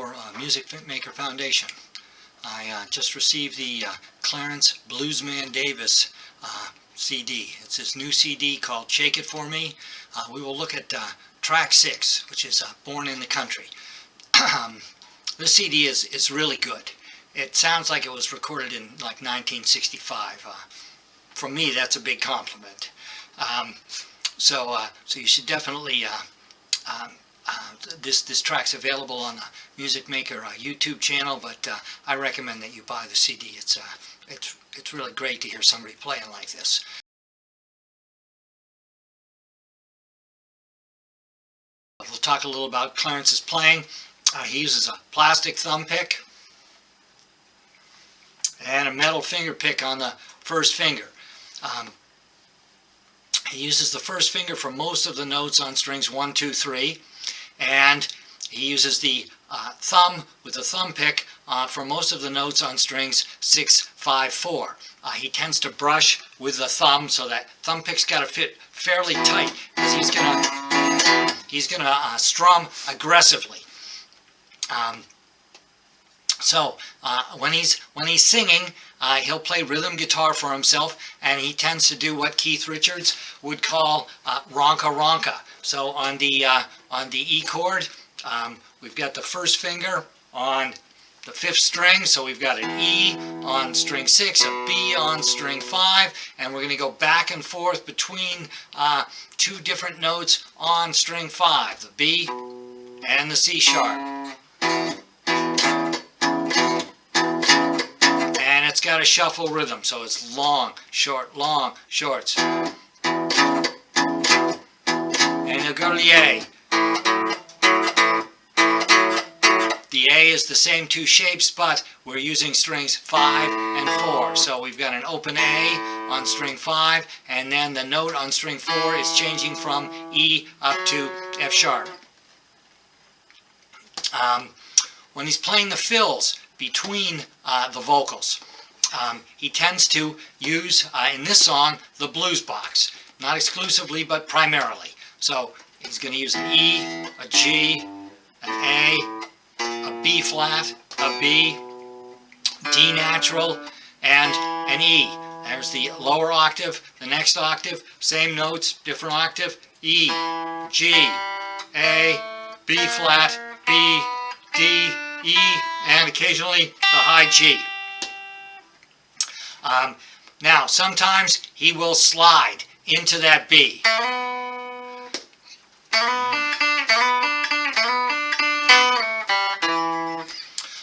for Music Maker Foundation. I just received the Clarence Bluesman Davis CD. It's his new CD called Shake It For Me. We will look at track 6, which is Born in the Country. This CD is really good. It sounds like it was recorded in like 1965. For me, that's a big compliment. So you should definitely this track's available on the Music Maker YouTube channel, but I recommend that you buy the CD. It's really great to hear somebody playing like this. We'll talk a little about Clarence's playing. He uses a plastic thumb pick and a metal finger pick on the first finger. He uses the first finger for most of the notes on strings 1, 2, 3, and he uses the thumb with the thumb pick for most of the notes on strings 6, 5, 4. He tends to brush with the thumb, so that thumb pick's got to fit fairly tight because he's gonna strum aggressively. When he's singing, he'll play rhythm guitar for himself, and he tends to do what Keith Richards would call ronca ronca. So on the E chord, we've got the first finger on the 5th string, so we've got an E on string 6, a B on string 5, and we're going to go back and forth between 2 different notes on string 5, the B and the C sharp. And it's got a shuffle rhythm, so it's long, shorts. And he'll go to the A. The A is the same 2 shapes, but we're using strings 5 and 4. So we've got an open A on string 5, and then the note on string 4 is changing from E up to F sharp. When he's playing the fills between the vocals, he tends to use, in this song, the blues box. Not exclusively, but primarily. So he's going to use an E, a G, an A, a B flat, a B, D natural, and an E. There's the lower octave, the next octave, same notes, different octave, E, G, A, B flat, B, D, E, and occasionally the high G. Now, sometimes he will slide into that B.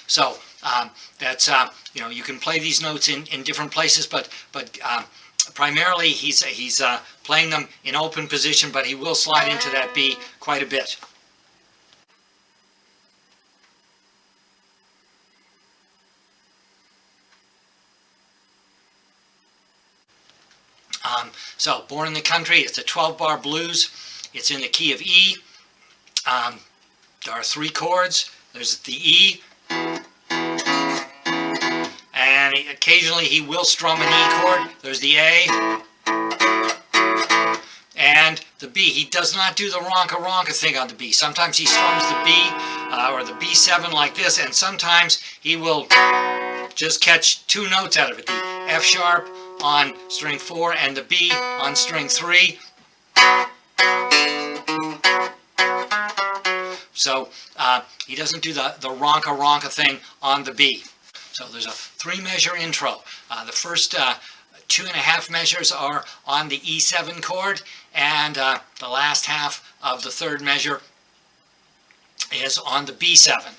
So that's you can play these notes in different places, but primarily he's playing them in open position, but he will slide into that B quite a bit. So, Born in the Country, it's a 12-bar blues. It's in the key of E. There are 3 chords. There's the E, and occasionally he will strum an E chord. There's the A, and the B. He does not do the ronca ronca thing on the B. Sometimes he strums the B or the B7 like this, and sometimes he will just catch 2 notes out of it, the F sharp on string 4 and the B on string 3. So he doesn't do the ronca ronca thing on the B. So there's a 3-measure intro. The first 2.5 measures are on the E7 chord, and the last half of the 3rd measure is on the B7.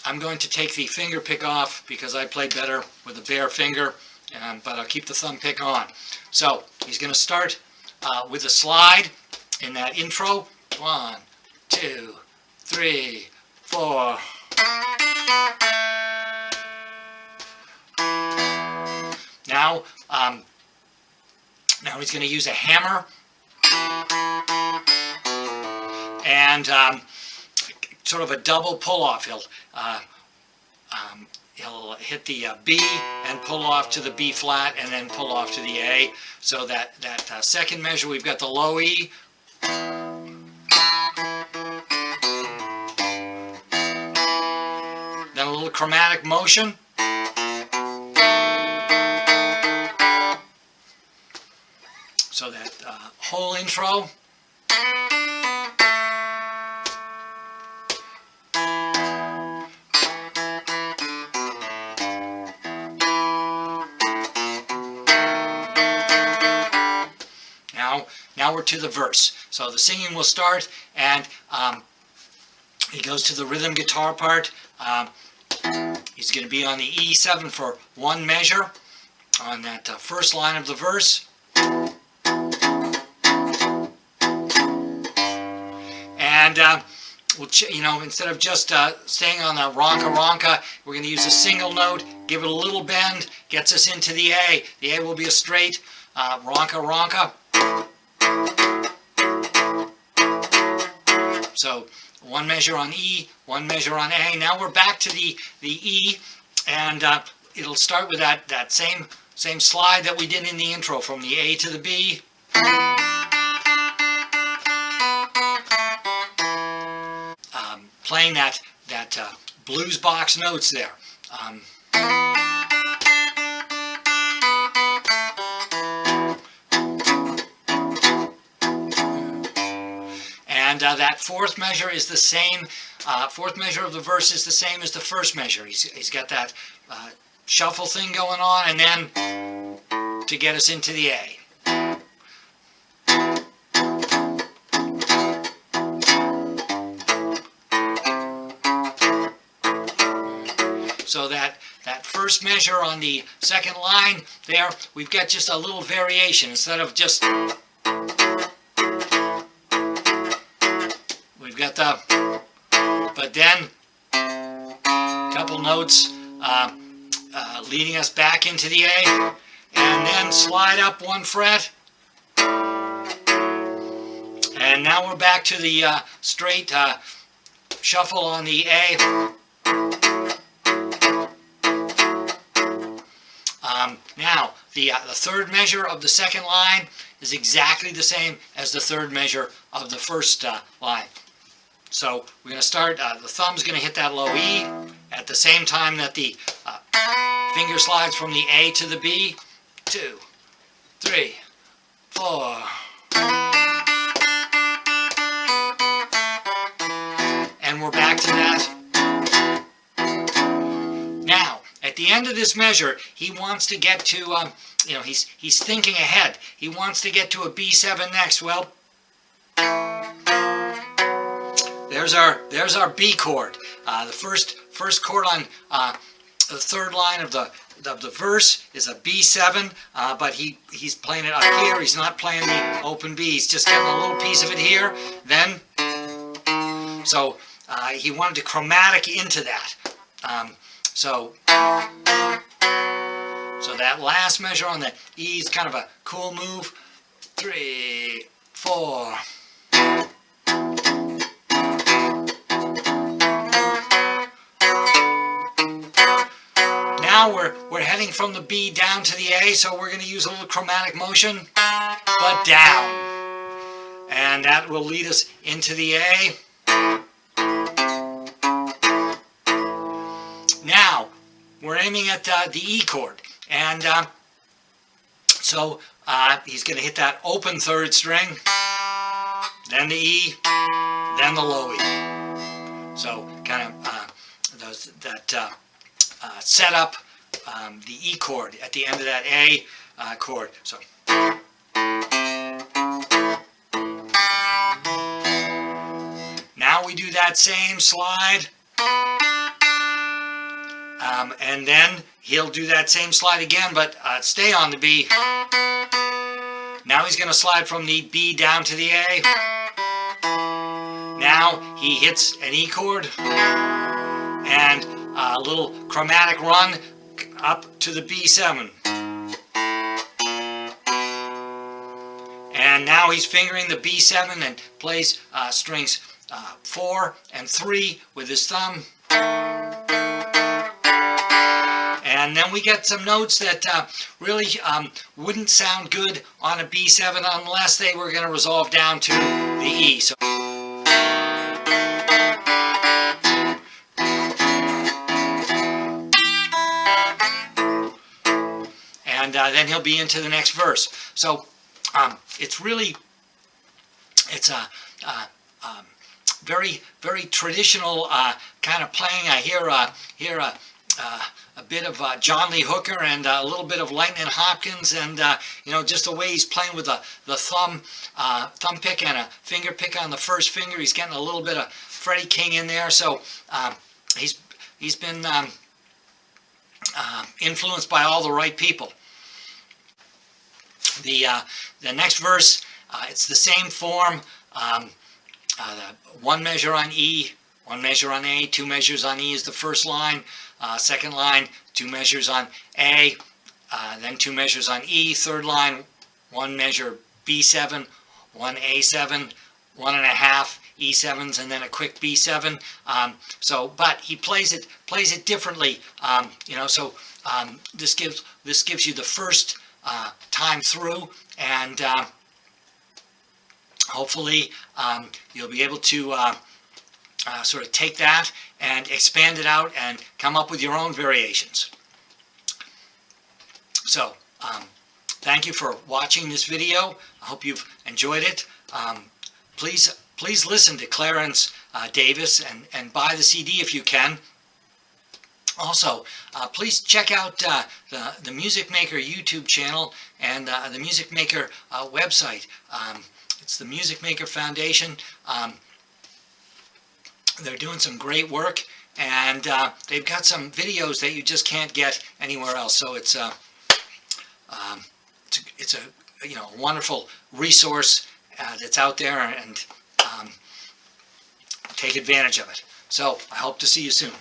I'm going to take the finger pick off because I play better with a bare finger, but I'll keep the thumb pick on. So he's going to start with a slide in that intro. 1, 2, 3, 4. Now he's going to use a hammer and sort of a double pull-off. he'll hit the B and pull off to the B flat and then pull off to the A. So that second measure, we've got the low E. Then a little chromatic motion. So that whole intro. Now we're to the verse. So the singing will start, and he goes to the rhythm guitar part. He's going to be on the E7 for one measure on that first line of the verse. And we'll, instead of just staying on the ronca ronca, we're going to use a single note, give it a little bend, gets us into the A. The A will be a straight ronca ronca. So one measure on E, one measure on A. Now we're back to the E, and it'll start with that same slide that we did in the intro, from the A to the B. Playing that blues box notes there. And that fourth measure is the same. Fourth measure of the verse is the same as the first measure. He's got that shuffle thing going on, and then to get us into the A. So that first measure on the second line there, we've got just a little variation. Instead of just, we've got the, but then a couple notes leading us back into the A, and then slide up one fret. And now we're back to the straight shuffle on the A. Now, the third measure of the second line is exactly the same as the third measure of the first line. So we're going to start, the thumb's going to hit that low E at the same time that the finger slides from the A to the B. 2, 3, 4. And we're back to that. Now, at the end of this measure, he wants to get to, he's thinking ahead. He wants to get to a B7 next. Well, there's our B chord. The first chord on the third line of the verse is a B7, but he's playing it up here. He's not playing the open B. He's just getting a little piece of it here. Then, so he wanted to chromatic into that. So that last measure on the E is kind of a cool move. 3, 4. Now we're heading from the B down to the A, so we're going to use a little chromatic motion, but down. And that will lead us into the A. Now, we're aiming at the E chord, and so he's going to hit that open third string, then the E, then the low E. So kind of that set up the E chord at the end of that A chord. So now we do that same slide. And then he'll do that same slide again, but stay on the B. Now he's going to slide from the B down to the A. Now he hits an E chord and a little chromatic run up to the B7. And now he's fingering the B7 and plays strings 4 and 3 with his thumb. And then we get some notes that really wouldn't sound good on a B7 unless they were going to resolve down to the E. So, and then he'll be into the next verse. So it's really, it's a very, very traditional kind of playing. I hear a bit of John Lee Hooker and a little bit of Lightning Hopkins, and you know, just the way he's playing with the thumb pick and a finger pick on the first finger. He's getting a little bit of Freddie King in there. So he's been influenced by all the right people. The next verse, it's the same form. One measure on E, one measure on A, two measures on E is the first line. Second line, two measures on A, then two measures on E. Third line, one measure B7, one A7, 1.5 E7s, and then a quick B7. But he plays it differently. You know, so this gives you the first time through, and hopefully you'll be able to sort of take that and expand it out and come up with your own variations. So thank you for watching this video. I hope you've enjoyed it. Please listen to Clarence Davis and buy the CD if you can. Also, please check out the Music Maker YouTube channel and the Music Maker website. It's the Music Maker Foundation. They're doing some great work, and they've got some videos that you just can't get anywhere else. So it's a you know, wonderful resource that's out there, and take advantage of it. So I hope to see you soon.